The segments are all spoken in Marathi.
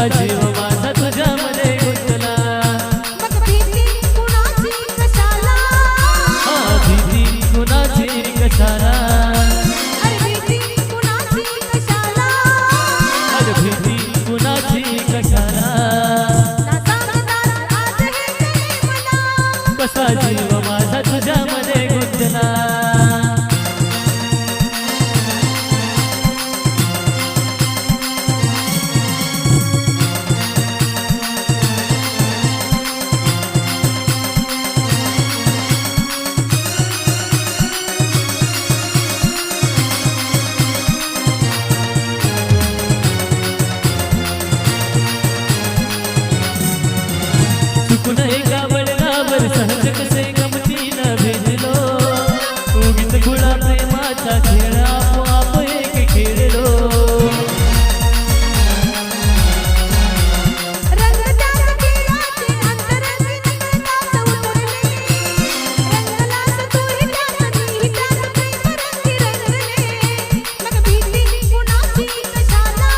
कसा जीव माझा तुझ्यामध्ये गुंतला मग भीती कुणाची कशाला हा भीती कुणाची कशाला अरे भीती कुणाची कशाला अरे भीती कुणाची कशाला ना सांगतात आज हे तरी मला कसा जीव माझा तुझ्यामध्ये गुंतला चुकून एका वळणावर सहज कसे गमतीनं भेटलो उगीच खुळा प्रेमाचा खेळ आपोआप एक खेळलो रंगत्याच्या खेळाचे अंतरंगी नकळताच उतरले रंगलास तूही त्यात मीही त्यात प्रेमरंगी रंगले मग भीती कुणाची कशाला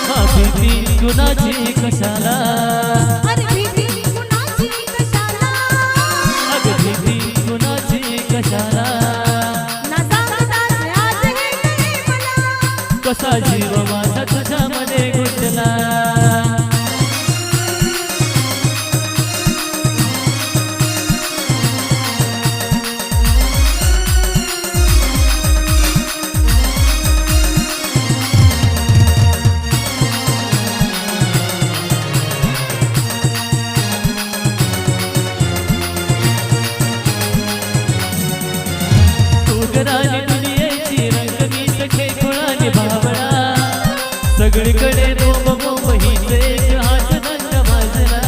हा भीती कुणाची कशाला अरे भीती कुणाची कशाला अगं भीती कुणाची कशाला ना सांगतात आज हे तरी मला कसा जीव माझा तुझ्यामध्ये गुंतला उगराली दुनियेची रंगमी सखे कुळाने भावना सगळीकडे रोम मोम हिचे हात रंग माझला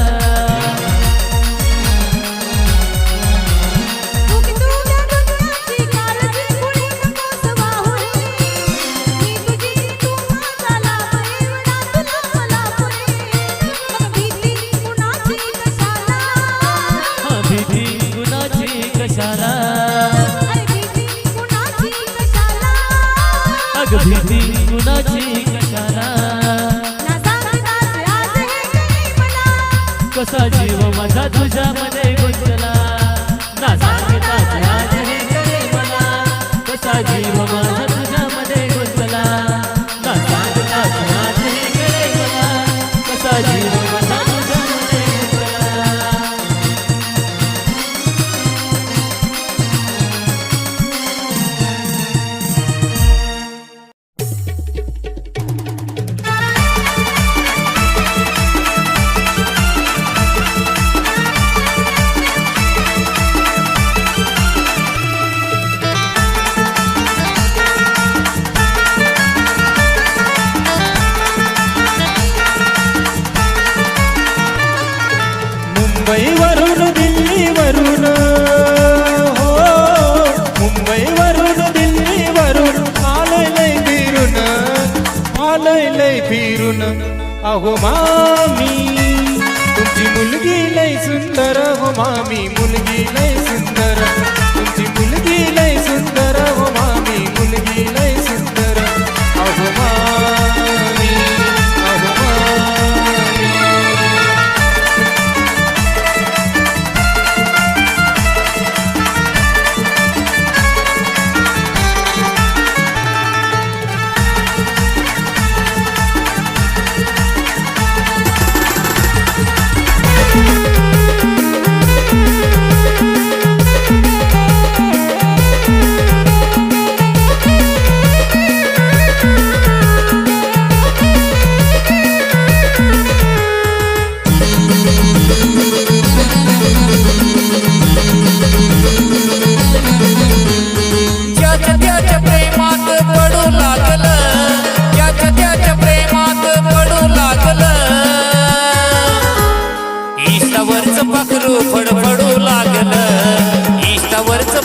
तुझ्या दुनियाची काळजी कुणी नकोस वाहुरी मी तुझी तू माझा लाभ एवढा तुला मला पुरे मग भीती कुणाची कशाला हा भीती कुणाची कशाला अरे भीती कुणाची कशाला अगं भीती कुणाची कशाला ना सांगतात आज हे तरी मला कसा जीव माझा तुझ्यामध्ये गुंतला ना सांगतात आज हे कळे मला कसा जीव माझा तुझ्यामध्ये गुंतला ना सांगतात आज हे कळे मला कसा जीव माझा तुझ्यामध्ये गुंतला मुंबईवरून दिल्लीवरून हो मुंबईवरून दिल्लीवरून आलय लय फिरून अहो मामी तुमची मुलगी लय सुंदर हो मामी मुलगी लय सुंदर तुमची मुलगी लय सुंदर हो मामी मुलगी लय सुंदर अहो मामी अहो मामी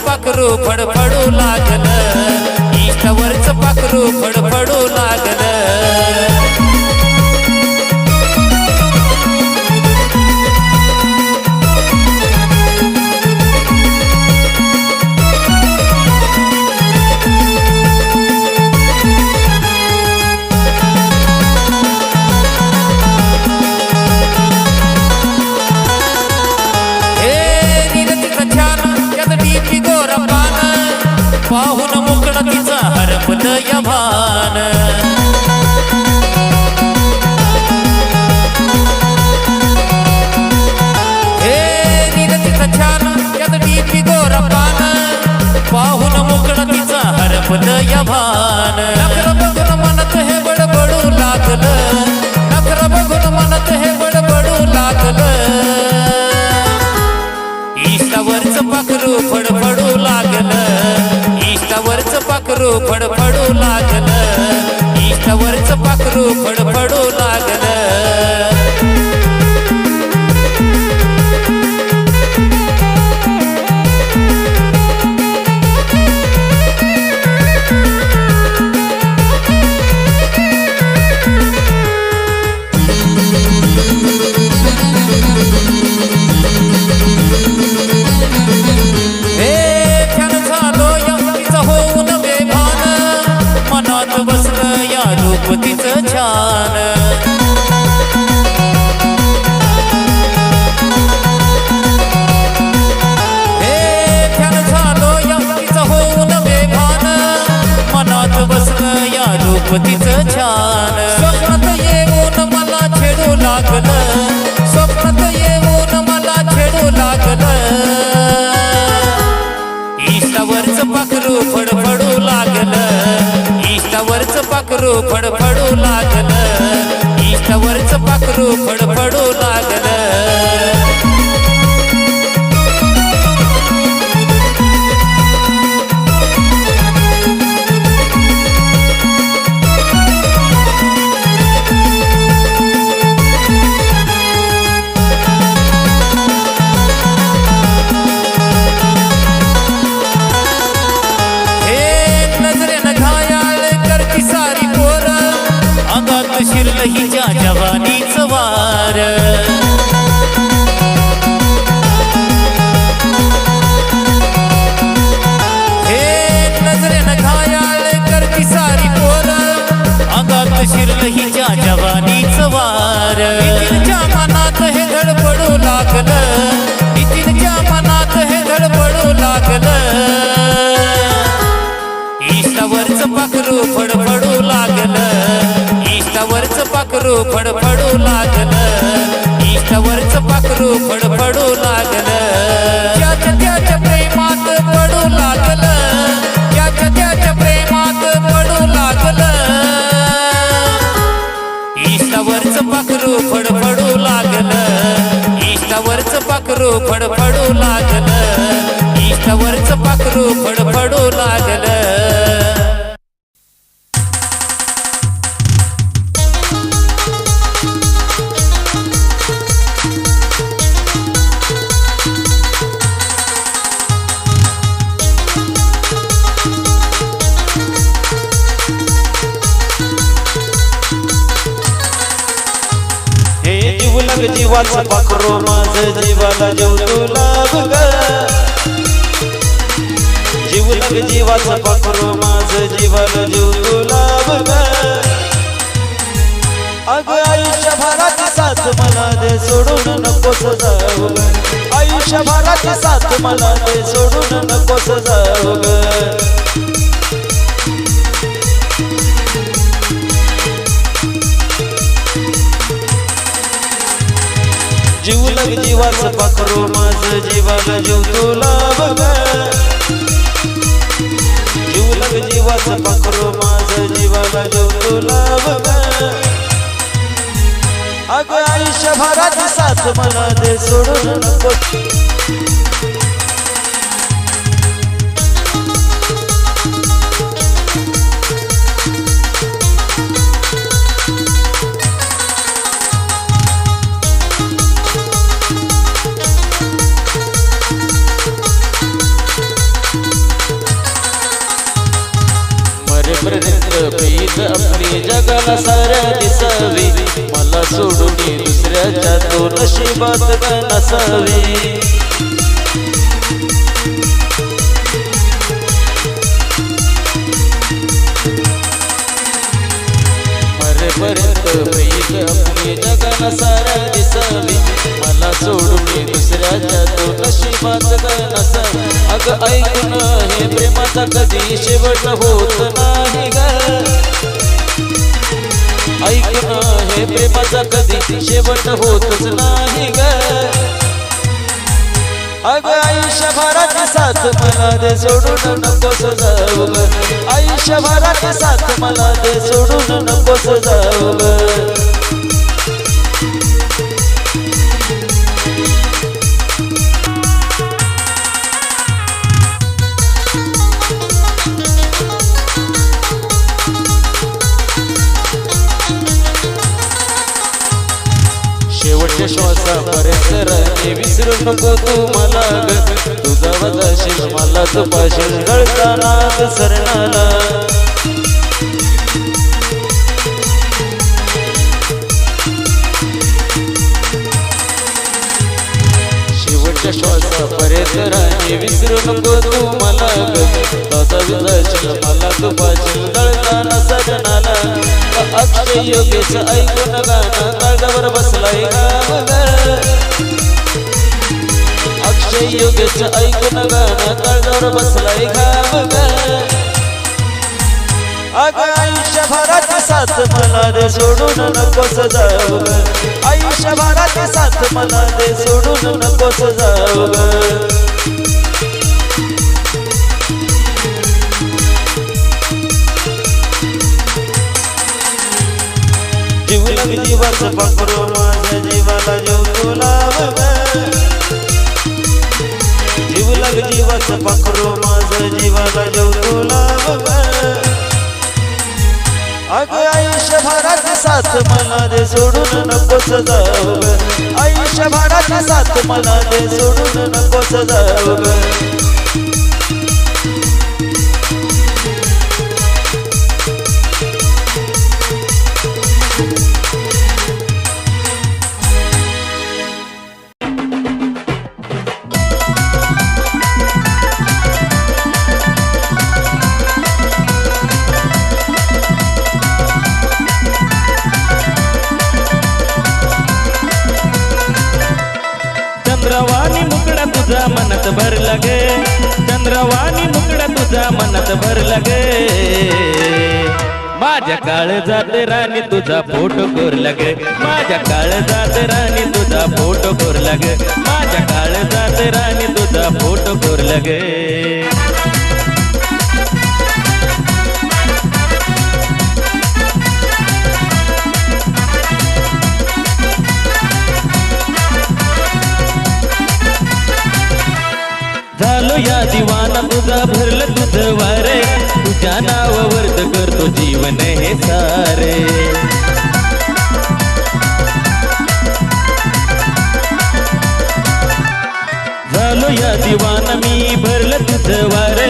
पाखरू फडफडू लागलं, इष्टावरचं पाखरू फडफडू लागलं. मुकण तिचा हरपलं या भान हे नील तिचं छान त्यात डीपी गोरा पान पाहून मुकण तिचा हरपलं या भान नखर बघून मनात हे बडबडू लागलं नखर बघून मनात हे बडबडू लागलं इष्टावरचं पाखरू फडफडू लागलं इष्टावरचं पाखरू फडफडू लागलं इष्टावरचं पाखरू फडफडू लागलं तिचं छान हे फॅन झालो या तिचं होऊन बेभान मनात बसलं या रूपतीचं छान स्वप्नात येऊन मला छेडू लागलं स्वप्नात येऊन मला छेडू लागलं इष्टावरचं पाखरू फडफडू लागलं इष्टावरचं पाखरू फडफडू लागलं इष्टावरचं पाखरू फडफडू लागलं शिरलं हिच्या जवानीचं वार हे नजरेनं घायाळ करती सारी पोर अंगात शिरलं हिच्या जवानीचं वार नितीनच्या मनात हे धडपडू लागलं नितीनच्या मनात हे धडपडू लागलं इष्टावरचं पाखरू फडफडू लागलं इष्टावरचं पाखरू फडफडू लागलं इष्टावरचं पाखरू फडफडू लागलं त्याच्या प्रेमात पडू लागलं त्याच्या प्रेमात पडू लागलं इष्टावरचं पाखरू फडफडू लागलं इष्टावरचं पाखरू फडफडू लागलं इष्टावरचं पाखरू फडफडू लागलं जीवाचं पाखरू माझं जीवाला जीव तुला बघ जीवलग जीवाचं पाखरू माझं जीवाला जीव तुला बघ अगं आयुष्यभराची साथ मला दे सोडून नकोस जाऊ आयुष्यभराची साथ मला दे सोडून नकोस जाऊ जीवलग जीवाचं पाखरू माझं जीवाला जीव तुला बघ जीवलग जीवाचं पाखरू माझं जीवाला जीव तुला बघ अगं आयुष्यभराची साथ मला दे सोडून नको प्रीत आपली जगाला साऱ्या दिसावी मला सोडून दुसऱ्याच्या तो नशिबात नसावी मरेपर्यंत प्रीत आपली जगाला साऱ्या दिसावी मला मला सोडून दुसऱ्याच्या तो नशिबात नस अग ऐकून हे प्रेमाचा कधी शेवट होत नाही ग ऐकून हे प्रेमाचा कधी शेवट होतच नाही ग अग आयुष्यभराची साथ मला दे सोडून नकोस जाऊ ग आयुष्यभराची साथ मला दे सोडून नकोस जाऊ ग शेवटच्या श्वासापर्यंत राणी विसरू नको तू मला ग तुझा वजाशील मला तू पाशील गळताना सरणाला शेवटच्या श्वासापर्यंत राणी विसरू नको तू मला ग तुझा वजाशील मला तू पाशील गळताना सरणाला अक्षय योगेश ऐकून गाणं काळजावर बसलाय गाव अक्षय योगेश ऐकून गाणं काळजावर बसलाय गाव अग आयुष्यभराची साथ मला दे सोडून नकोस जाऊ आयुष्यभराची साथ मला दे सोडून नकोस जाऊ जीवलग जीवाचं पाखरू माझ्या जीवाला जीव तुला जीवलग जीवाचं पाखरू माझ्या जीवाला जीव तुला अग आयुष्यभराची साथ मला दे सोडून नकोस जाऊ आयुष्यभराची साथ मला दे सोडून नकोस जाऊ चंद्रवाणी मुकड़ा तुझा मनात भरला गे चंद्रवाणी मुकड़ा तुझा मनात भरला गे माझ्या काळजात राणी तुझा फोटो कोरला गे माझ्या काळजात राणी तुझा फोटो कोरला गे माझ्या काळजात राणी तुझा फोटो कोरला गे झालो या दिवाना तुझा भरलं तुझं वारे तुझ्या नावावर करतो जीवन हे सारे झालो या दिवाना मी भरलं तुझं वारे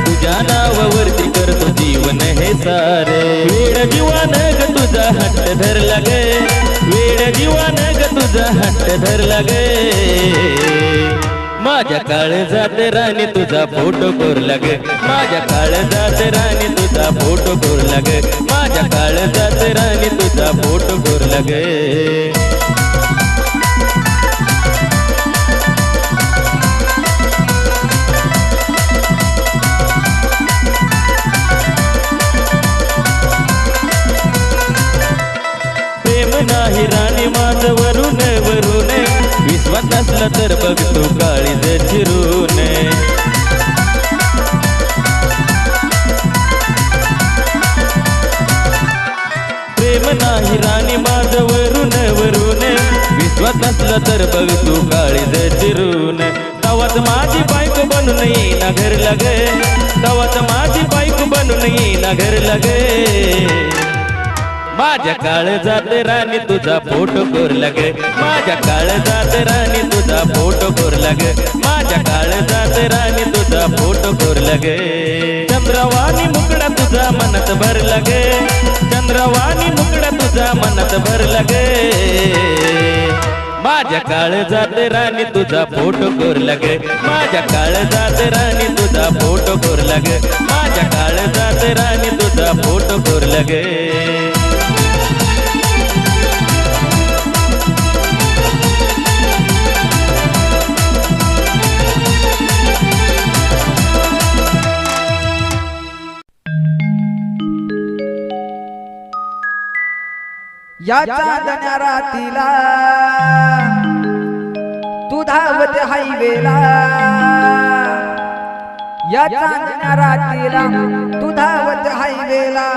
तुझ्या नावावरती करतो जीवन हे सारे वेड जीवन ग तुझा हट्ट धरला गे वेड जीवन ग तुझा हट्ट धरला गे माझ्या काळजात राणी तुझा फोटो कोरला गे माझ्या काळजात राणी तुझा फोटो कोरला गे माझ्या काळजात राणी तुझा फोटो कोरला गे प्रेम नाही राणी माझं वरून वरून विश्वास असला तर बघ तू काळीज चिरून प्रेम नाही राणी माझं वरून वरून विश्वास असला तर बघ तू काळीज चिरून तवाच माझी बायको बनून येईना घर लागे तवाच माझी बायको बनून येईना घर लागे माझ्या काळजात राणी तुझा फोटो कोरला गे माझ्या काळजात राणी तुझा फोटो कोरला गे माझ्या काळजात राणी तुझा फोटो कोरला गे चंद्रवाणी मुकड़ा तुझा मनात भरला गे चंद्रवाणी मुकड़ा तुझा मनात भरला गे माझ्या काळजात राणी तुझा फोटो कोरला गे माझ्या काळजात राणी तुझा फोटो कोरला गे माझ्या काळजात राणी तुझा फोटो कोरला गे या चांदण्या रातीला तू धावत हायवेला या चांदण्या रातीला तू धावत हायवेला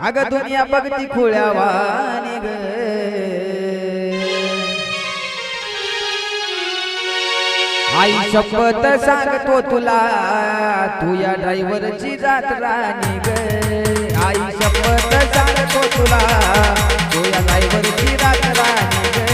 अगं दुनिया बघती खुळ्यावानी ग आई शपथ सांगतो तुला तू या ड्रायव्हरची जात राणी ग आई शपथ सांगतो तुला तू या ड्रायव्हरची जात राणी ग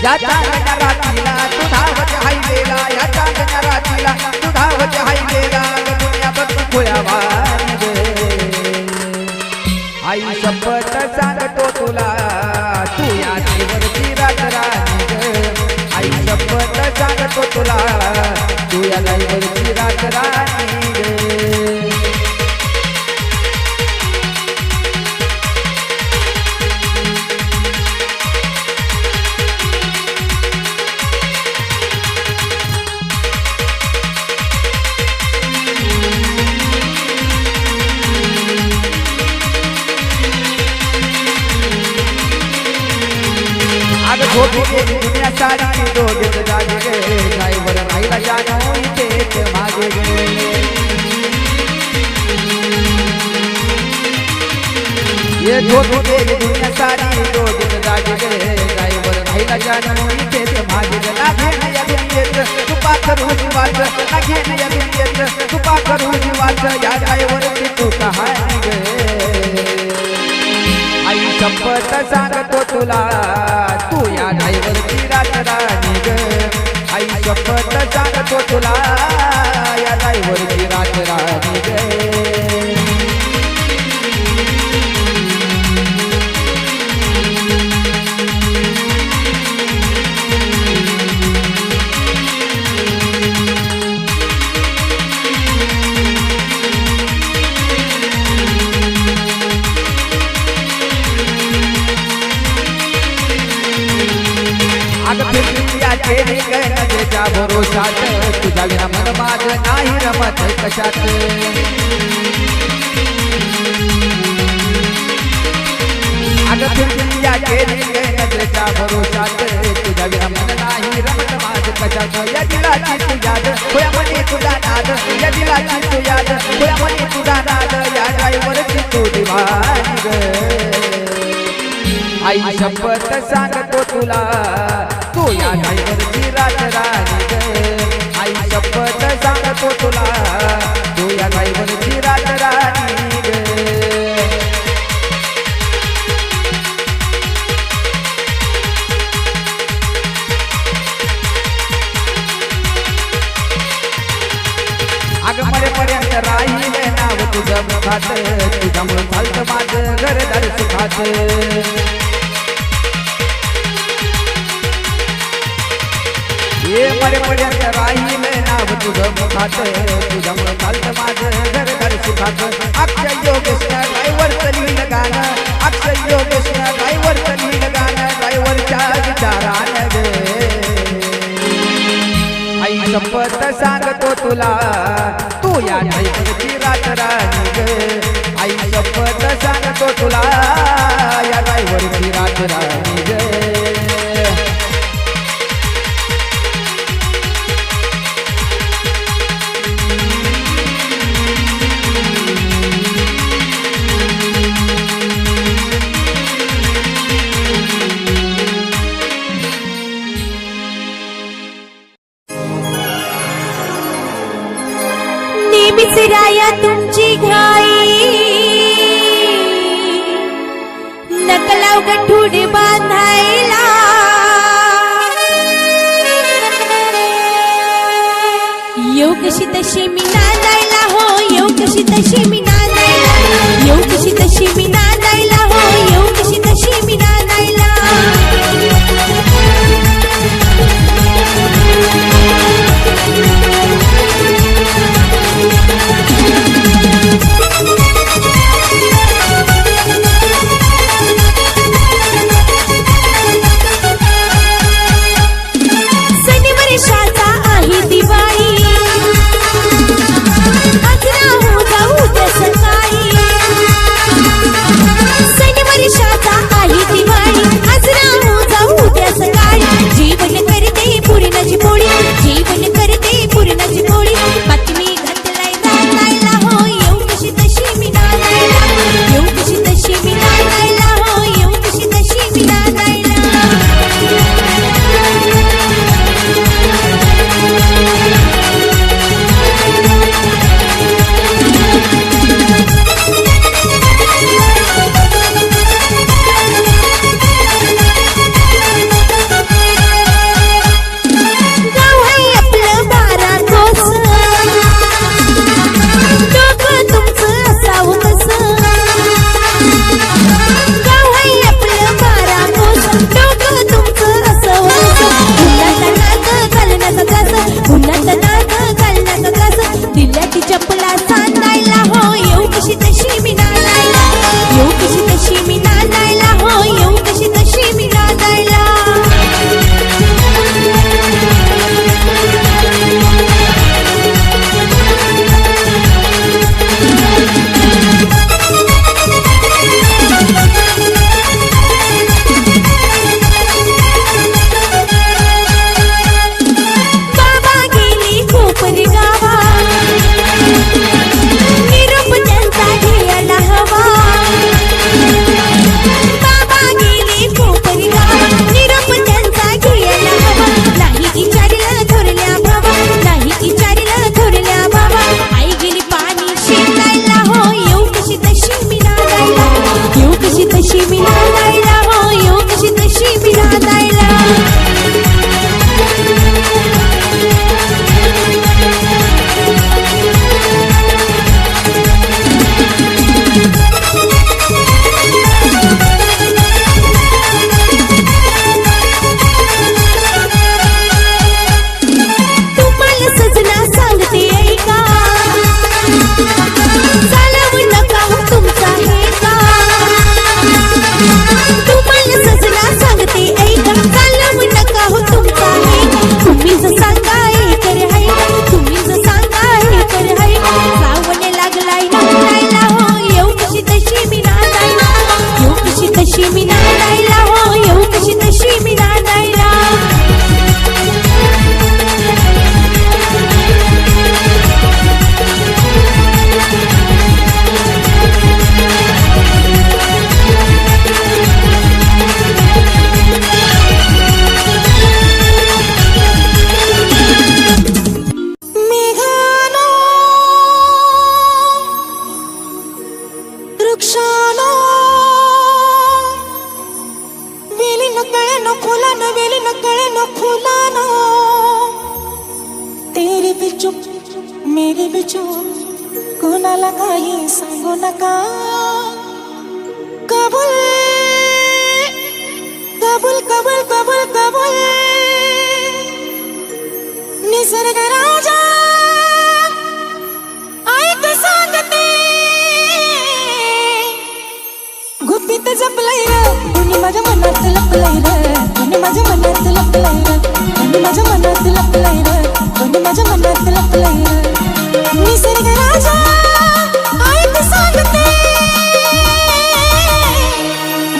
या चांदण्या रातीला तू धावत हायवेला या चांदण्या रातीला तू धावत हायवेला दुनिया बघ खुळ्यावानी ग आई शपथ सांगतो तुला तू या ड्रायव्हरची रात राणी ग आई शपथ सांगतो तुला तू या ड्रायव्हरची रात राणी ग झोपी गेली दुनिया सारी दोघेच जागे गे ड्रायव्हर राहिला जानो इथेच मागे गे ये झोपी गेली दुनिया सारी दोघेच जागे गे ड्रायव्हर राहिला जानो इथेच मागे गे लागे न या दुनियेत तू पाखर होती वाच लागे न या दुनियेत तू पाखर होती वाच या ड्रायव्हरची तू कहाणी गे आई शपथ सांगतो तुला तू या ड्रायव्हरची रात राणी ग आई शपथ सांगतो तुला या ड्रायव्हरची रात राणी ग नजरेच्या भरोशात तुझ्या विना मन माझं नाही रमत कशात अगं फिरली या केली नजरेच्या भरोशात तुझ्या विना मन नाही रमत माझं कशात या दिलाची तू याद होया म्हणे तुझा नाद या दिलाची तू याद होया म्हणे तुझा नाद या ड्रायव्हरची तू दिवाणी ग आई शपथ सांगतो तुला तू या ड्रायव्हरची रात राणी ग आई शपथ सांगतो तुला तू या ड्रायव्हरची रात राणी ग अगं मरेपर्यंत राहिले नाव तुझं मुखात तुझ्यामुळं चालतं माझं घरदार सुखात ये मरेपर्यंत राहिले नाव तुझं मुखात तुझ्यामुळं चालतं माझं घरदार सुखात अक्षय योगेश ड्रायव्हरचं लिहिलं गाणं अक्षय योगेश ड्रायव्हरचं लिहिलं गाणं ड्रायव्हरच्या विचारानं ग आई शपथ सांगतो तुला तू या ड्रायव्हरची रात राणी ग आई शपथ सांगतो तुला या ड्रायव्हरची रात राणी ग बिसराया तुमची घाई नकलाव गठुडे बांधायला येऊ कशी तशी मी नांदायला हो येऊ कशी तशी मी नांदायला येऊ कशी तशी मी नांदायला हो येऊ कशी तशी मी नांदायला न खोला न वेली न कळे न खोला न तेरी भी चुप मेरी भी चुप कोणाला काही सांगू नका कबूल कबूल कबूल कबूल कबूल निसर्ग राजा ऐक सांगते गुपित जपलंय रे कुणी माझ्या मनात लपलंय रे कुणी माझ्या मनात लपलंय रे कुणी माझ्या मनात लपलंय रे कुणी माझ्या मनात लपलंय रे निसर्ग राजा ऐक सांगते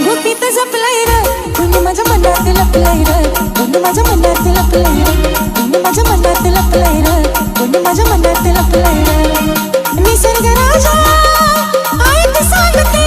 गुपित जपलंय रे कुणी माझ्या मनात लपलंय रे कुणी माझ्या मनात लपलंय रे कुणी माझ्या मनात लपलंय रे कुणी माझ्या मनात लपलंय रे निसर्ग राजा ऐक सांगते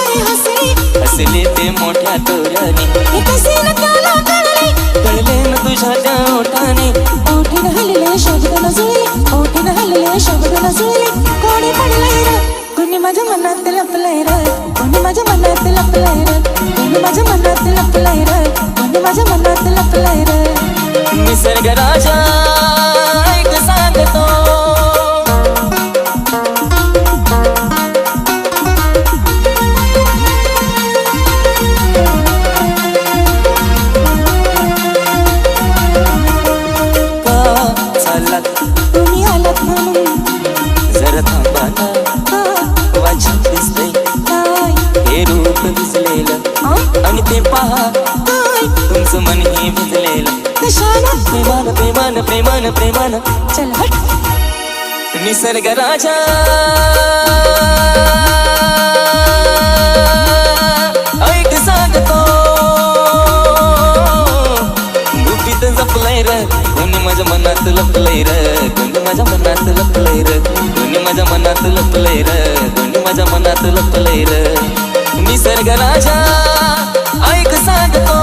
हसले ते मोठ्या तोराने कळले न तुझ्या त्या ओठाने ओठीन हलले शब्द न जुळले ओठीन हलले शब्द न जुळले कोणी पडलंय रे कोणी माझ्या मनात लपलंय रे कोणी माझ्या मनात लपलंय रे कोणी माझ्या मनात लपलंय रे कोणी माझ्या मनात लपलंय रे निसर्ग राजा ऐक सांगतो तुम्ही आलात म्हणून जरा थांबा ना वाचन दिसतंय काय हे रूप भिजलेलं आणि ते पहा तुमचं मन हे भिजलेलं कशाला प्रेमान प्रेमान प्रेमान प्रेमान चल हट निसर्ग राजा ऐक सांगतो गुपित जपलंय रे कोणी माझ्या मनात लपलंय रे कोणी माझ्या मनात लपलंय रे कोणी माझ्या मनात लपलंय रे कोणी माझ्या मनात लपलंय रे निसर्ग राजा ऐक सांगतो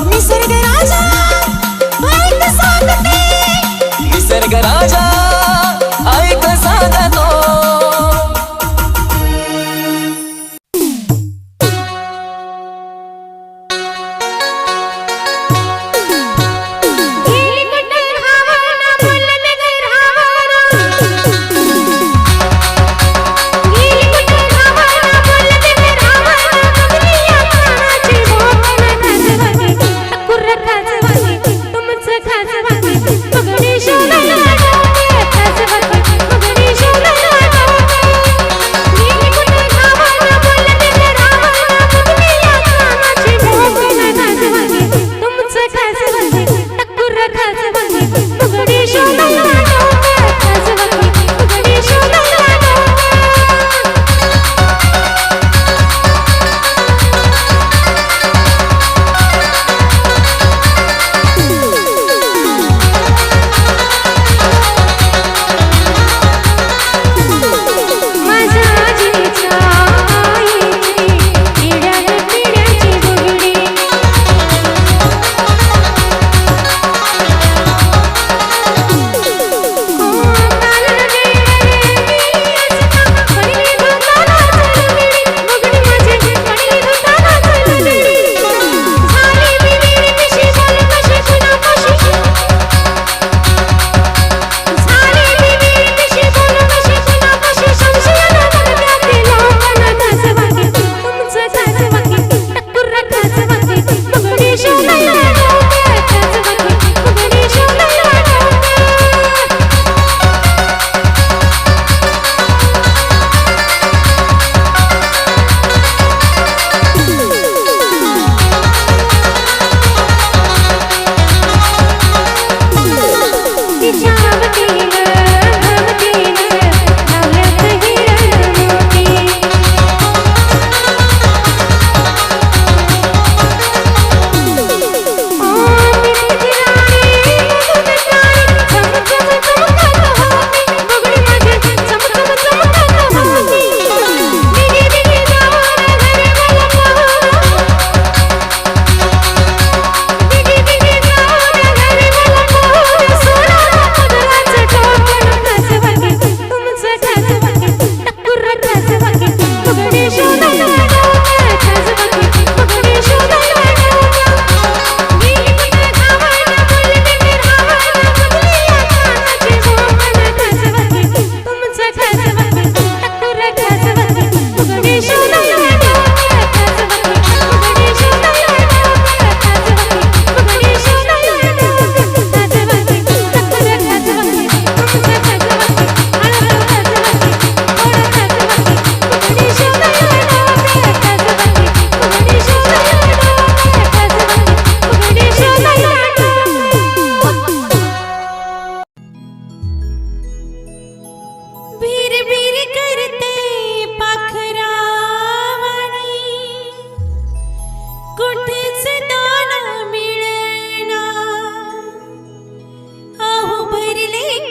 निसर्ग राजा ऐक सांगते निसर्ग राजा ऐक सांगतो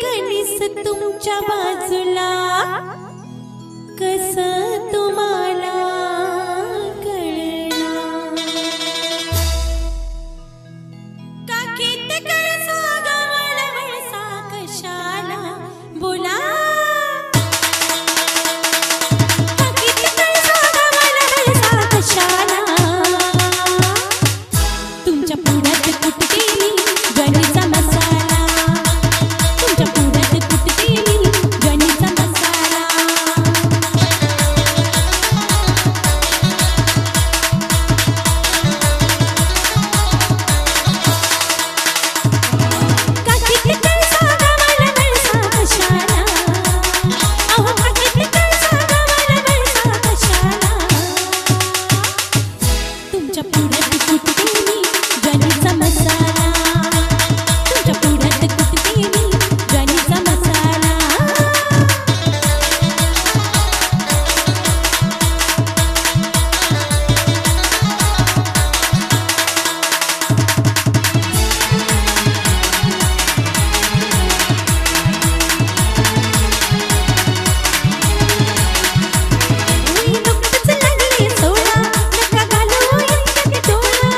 कणीस तुमच्या बाजूला कसं तुम्हाला कळणार काकीत कळसा गवळ वळसा कशाला बोला काकीत कळसा गवळ वळसा कशाला तुमच्या पुढ्यात कुठते मी गणीचा मसाला तुमच्या पुढ्यात कुठते मी गणीचा मसाला काकीत कळसा गवळ वळसा कशाला अहो काकीत कळसा गवळ वळसा कशाला तुमच्या पुढ्यात कुठते मी गणीचा मसाला तुमच्या पुढ्यात कुठते मी गणीचा मसाला नुकतंच लागले सोळा नका घालू इतक्यात डोळा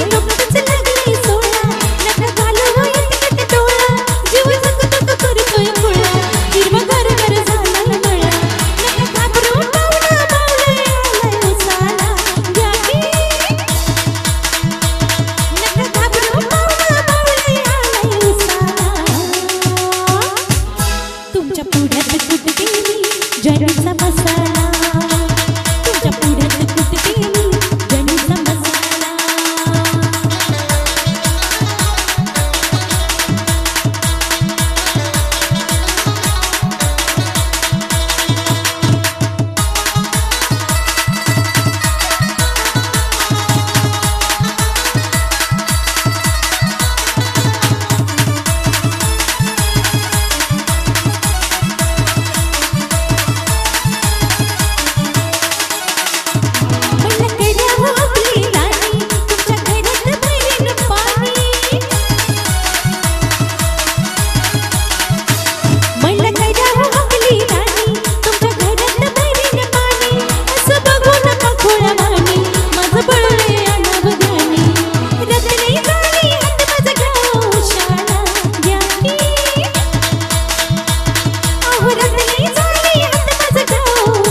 नुकतंच लागले सोळा नका घालू इतक्यात डोळा जीव धक करतोय गोळा हिरवा घर झालाय मळा नका घाबरू पाहुणा मावळे आलाय उसाला घ्या की नका घाबरू पाहुणा मावळे आलाय उसाला तुमच्या पुढ्यात कुठते मी गणीचा मसाला तुमच्या पुढ्यात कुठते मी गणीचा मसाला म्हणलं हो आपली राणी तुमच्या घरात भरीन पाणी म्हणलं हो आपली राणी तुमच्या घरात भरीन पाणी असं बघू नका खोळवाणी माझं बळले अनावधानी रात्री झाली हात माझा घ्या उशाला घ्या की अहो रात्री झाली हात माझा घ्या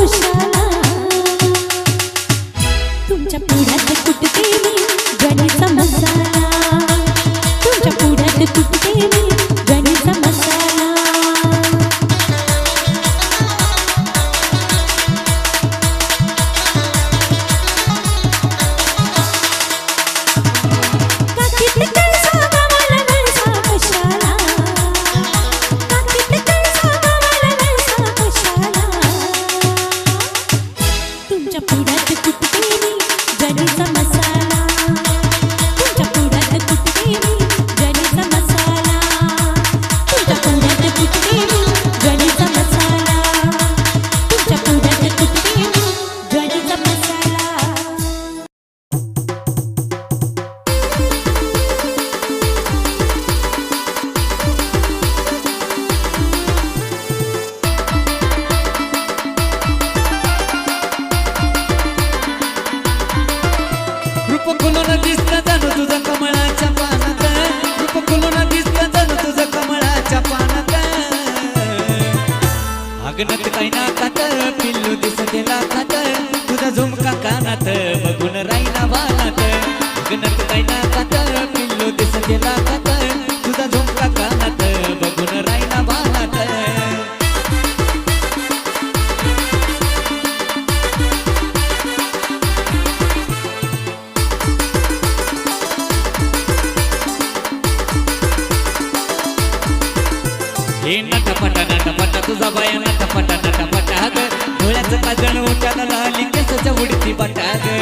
उशाला तुमच्या पुढ्यात कुठते मी गणीचा मसाला तुमच्या पुढ्यात कुठते मी गणीचा मसाला काकीत कळसा गवळ वळसा कशाला काकीत कळसा गवळ वळसा कशाला तुमच्या पुढ्यात कुठते मी गणीचा मसाला तुमच्या पुढ्यात कुठते मी गणीचा मसाला तुमच्या पुढ्यात कुठते मी गणीचा मसाला तुमच्या पुढ्यात कुठते मी गणीचा मसाला रूप खुलून दिसतं जणू तुझं कमळाच्या पानात रूप खुलून दिसतं जणू तुझं कमळाच्या पानात अगनत काही नाकात पिल्लू दिसते लाखात तुझा झुमका कानात बघून राईना वानात अगनत काही नाकात पिल्लू दिसते लाखात तुझा झुमका कानात बघून राईना वानात हे नटपटा तुझा बाया नटपटा ग डोळ्याचं काजळ उठाला लाली केसाच्या उडती बटा ग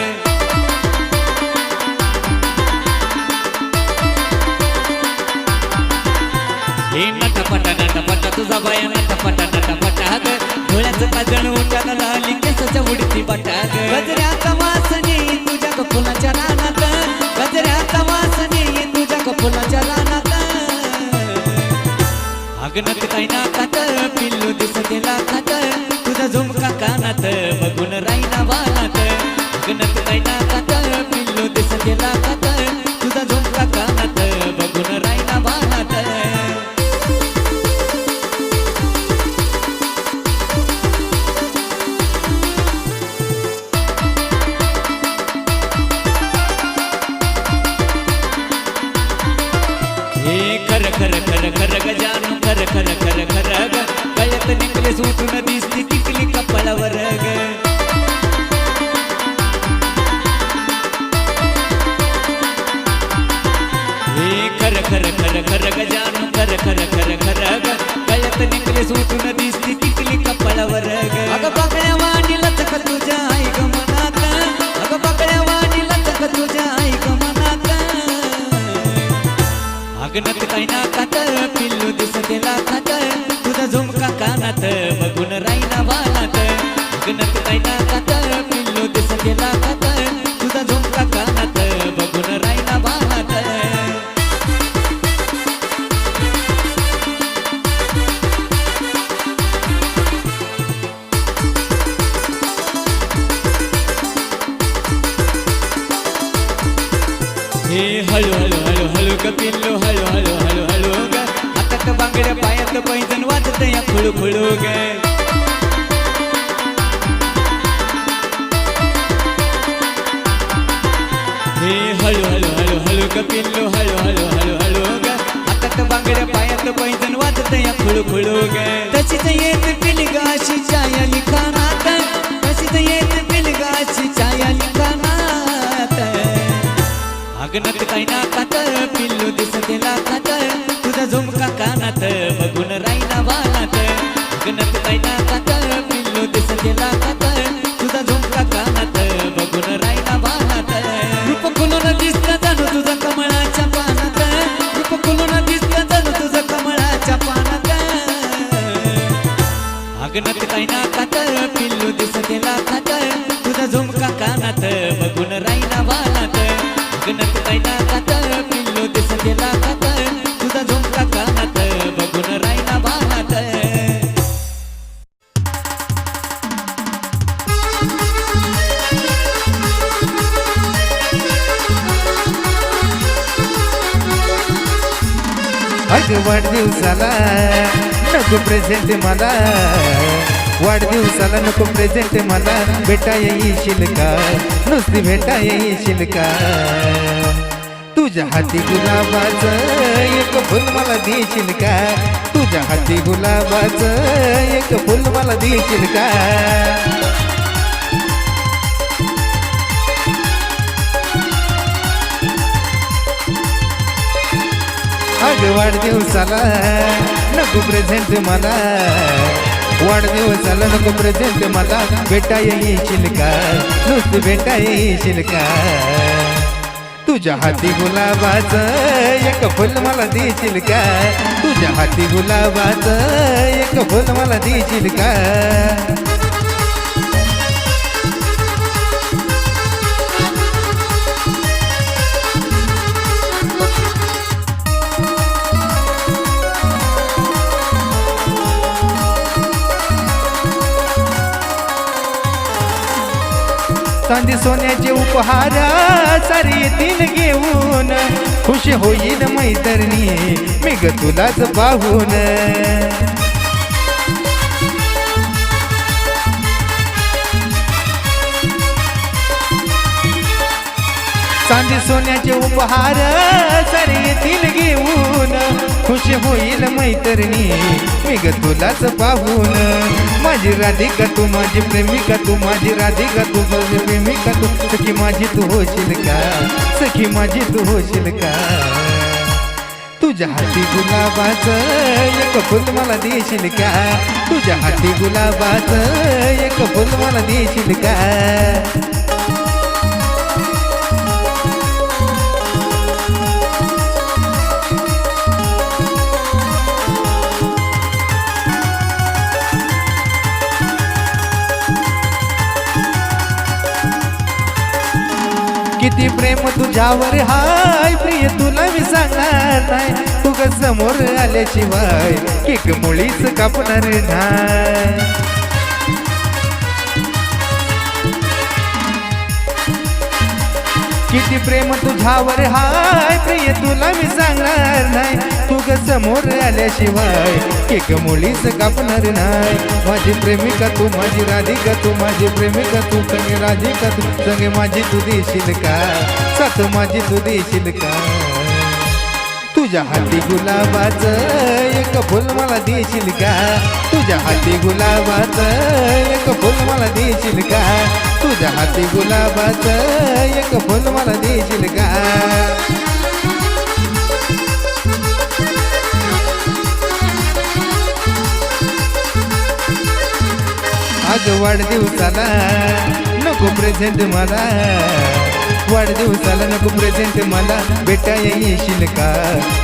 हे नटपटा तुझा बाया नटपटा ग डोळ्याचं काजळ उठाला लाली केसाच्या उडती बटा ग गजऱ्याचा वास नाही तुझ्या फुलाच्या रानात गजऱ्याचा वास नाही अगनत काय नाकात पिल्लू दिसते लाखात तुझा झुमका कानात बघून राईना वानात अगनत काय नाकात पिल्लू दिसते लाखात तुझा झुमका कानात बघून राईना वानात हे खर खर खर खर गजानू खर खर खर खर ग गळ्यात नेकलेस उठून दिसती टिकली कपाळावर ग हे खर खर खर खर गजानू खर खर खर खर ग गळ्यात नेकलेस उठून दिसती टिकली कपाळावर ग अगं बाकड्या वाणीला चक तुझ्या आई ग मनात अगं बाकड्या वाणीला चक तुझ्या आई ग मनात अगनत काय नाकात पिल्लू दिसते लाखात तुझा झुमका कानात बघून राईना वानात अगनत काय नाकात पिल्लू दिसते लाखात तुझा झुमका कानात बघून राईना वानात हे हळू हळू हळू हळू ग पिल्लू हळू हळू हळू हळू ग हातात बांगड्या पायात पैजण वाजत या खुळू खुळू ग हे हळू हळू हळू हळू ग पिल्लू हळू हळू हळू हळू ग हातात बांगड्या पायात पैजण वाजत या खुळू खुळू ग तशीच येत पिलगाशी छाया लिखाणात तशीच येत पिलगाशी छाया लिखाणात अगनत काय नाकात पिल्लू दिसते लाखात तुझा झुमका कानात बघून राईना वानात अगनत काय नाकात पिल्लू दिसते लाखात तुझा झुमका कानात बघून राईना वानात रूप खुलून दिसतं जाणू तुझा कमळाच्या पानात रूप खुलून दिसतं जाणू तुझा कमळाच्या पानात अगनत काय नाकात पिल्लू दिसते लाखात तुझा झुमका कानात बघून राईना वानात अगनत काय नाकात पिल्लू दिसते लाखात तुझा झुमका कानात बघून राईना वानात अगं वाढदिवसाला नको प्रेझेंट मला वाढदिवसाला नको प्रेझेंट मला भेटा येशील का नुसती भेटा येशील का तुझ्या हाती गुलाबाचं एक फुल मला देशील का तुझ्या हाती गुलाबाचं एक फुल मला देशील का अगं वाढदिवसाला नको प्रेझेंट मला वाढदिवसाला नको प्रेझेंट मला भेटा येशील का नुसती भेटा येशील का तुझ्या हाती गुलाबाचं एक फुल मला देशील का तुझ्या हाती गुलाबाचं एक फुल मला देशील का चांदी सोन्याचे उपहार सारे येतील घेऊन खुश होईल मैत्रिणी मी ग तुलाच पाहून चांदी सोन्याचे उपहार सारे येतील घेऊन खुश होईल मैत्रिणी मी ग तुलाच पाहून माझी राधिका तू माझी प्रेमिका तू माझी राधिका तू माझी प्रेमिका तू सखी माझी तू होशील का सखी माझी तू होशील का तुझ्या हाती गुलाबाचं एक फुल मला देशील का तुझ्या हाती गुलाबाचं एक फुल मला देशील का किती प्रेम तुझ्यावर हाय प्रिय तुला मी सांगणार नाही तू ग ग समोर आल्याशिवाय केक मुळीच कापणार नाही. किती प्रेम तुझ्यावर हाय प्रिय तुला मी सांगणार नाही. तू ग समोर आल्याशिवाय केक मुळीच कापणार नाही. माझी प्रेमिका तू माझी राधिका तू माझी प्रेमिका तू संगे राधिका तू संगे माझी तू देशील का साथ माझी तू देशील का. तुझ्या हाती गुलाबाचं एक फुल मला देशील का. तुझ्या हाती गुलाबाचं एक फुल मला देशील का. तुझ्या हाती गुलाबाचं एक फुल मला देशील का. आज वाढदिवसाला नको प्रेझेंट मला. वाढदिवसाला नको प्रेझेंट मला. भेटा येशील का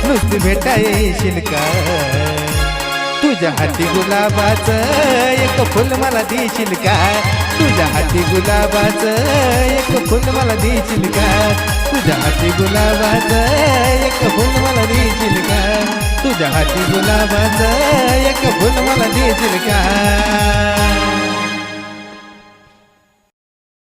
नुसती भेटा येशील का. तुझ्या हाती गुलाबाचं एक फुल मला देशील का. तुझ्या हाती गुलाबाचं एक फुल मला देशील का. तुझ्या हाती गुलाबाचं एक फुल मला देशील का. तुझ्या हाती गुलाबाचं एक फुल मला देशील का.